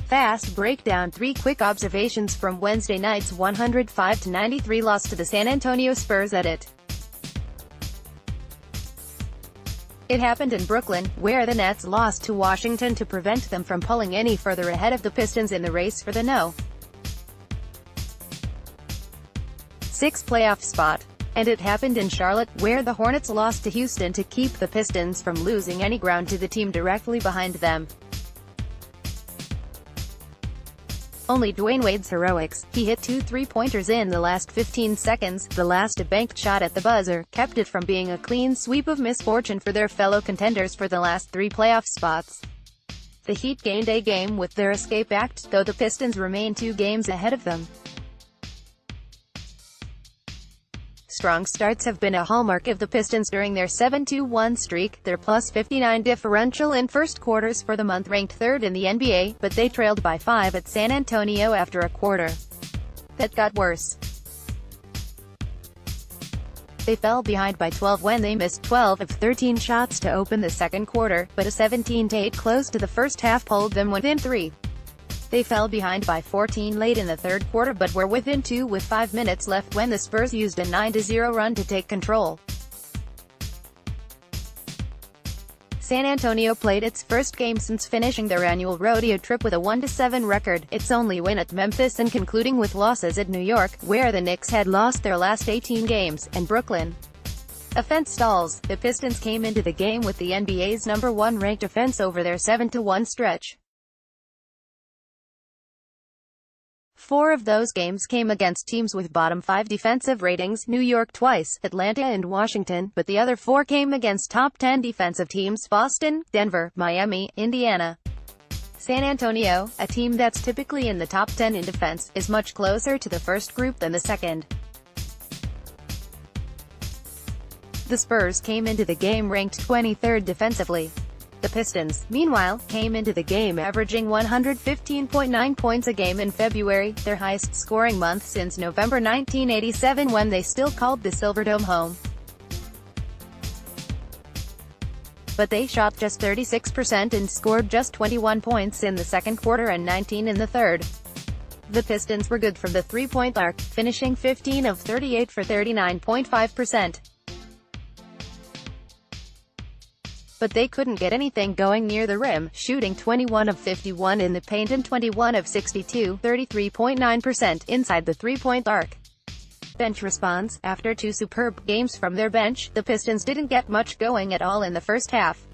Fast breakdown: 3 quick observations from Wednesday night's 105-93 loss to the San Antonio Spurs at it. It happened in Brooklyn, where the Nets lost to Washington to prevent them from pulling any further ahead of the Pistons in the race for the No. 6 playoff spot. And it happened in Charlotte, where the Hornets lost to Houston to keep the Pistons from losing any ground to the team directly behind them. Only Dwayne Wade's heroics, he hit 2 3-pointers in the last 15 seconds, the last a banked shot at the buzzer, kept it from being a clean sweep of misfortune for their fellow contenders for the last 3 playoff spots. The Heat gained a game with their escape act, though the Pistons remain 2 games ahead of them. Strong starts have been a hallmark of the Pistons during their 7-1 streak. Their +59 differential in first quarters for the month ranked 3rd in the NBA, but they trailed by 5 at San Antonio after a quarter that got worse. They fell behind by 12 when they missed 12 of 13 shots to open the second quarter, but a 17-8 close to the first half pulled them within 3. They fell behind by 14 late in the third quarter but were within 2 with 5 minutes left when the Spurs used a 9-0 run to take control. San Antonio played its first game since finishing their annual rodeo trip with a 1-7 record, its only win at Memphis and concluding with losses at New York, where the Knicks had lost their last 18 games, and Brooklyn. Offense stalls. The Pistons came into the game with the NBA's number 1 ranked offense over their 7-1 stretch. 4 of those games came against teams with bottom 5 defensive ratings, New York twice, Atlanta and Washington, but the other 4 came against top 10 defensive teams, Boston, Denver, Miami, Indiana. San Antonio, a team that's typically in the top 10 in defense, is much closer to the first group than the second. The Spurs came into the game ranked 23rd defensively. The Pistons, meanwhile, came into the game averaging 115.9 points a game in February, their highest-scoring month since November 1987 when they still called the Silverdome home. But they shot just 36% and scored just 21 points in the second quarter and 19 in the third. The Pistons were good from the three-point arc, finishing 15 of 38 for 39.5%. But they couldn't get anything going near the rim, shooting 21 of 51 in the paint and 21 of 62, 33.9%, inside the three-point arc. Bench response: after 2 superb games from their bench, the Pistons didn't get much going at all in the first half.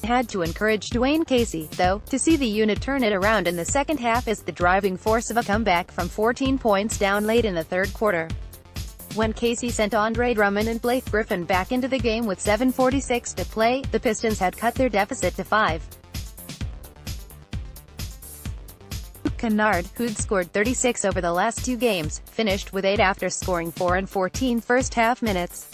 They had to encourage Dwayne Casey, though, to see the unit turn it around in the second half as the driving force of a comeback from 14 points down late in the third quarter. When Casey sent Andre Drummond and Blake Griffin back into the game with 7:46 to play, the Pistons had cut their deficit to 5. Kennard, who'd scored 36 over the last 2 games, finished with 8 after scoring 4 and 14 first-half minutes.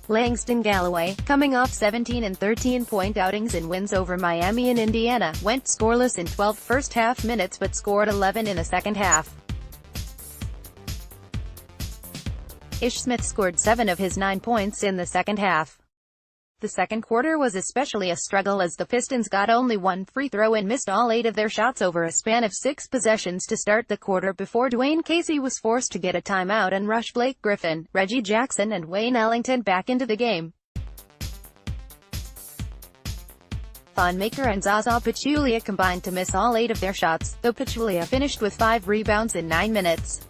Langston Galloway, coming off 17 and 13-point outings in wins over Miami and Indiana, went scoreless in 12 first-half minutes but scored 11 in the second half. Ish Smith scored 7 of his 9 points in the second half. The second quarter was especially a struggle as the Pistons got only 1 free throw and missed all 8 of their shots over a span of 6 possessions to start the quarter before Dwayne Casey was forced to get a timeout and rush Blake Griffin, Reggie Jackson and Wayne Ellington back into the game. Thonmaker and Zaza Pachulia combined to miss all 8 of their shots, though Pachulia finished with 5 rebounds in 9 minutes.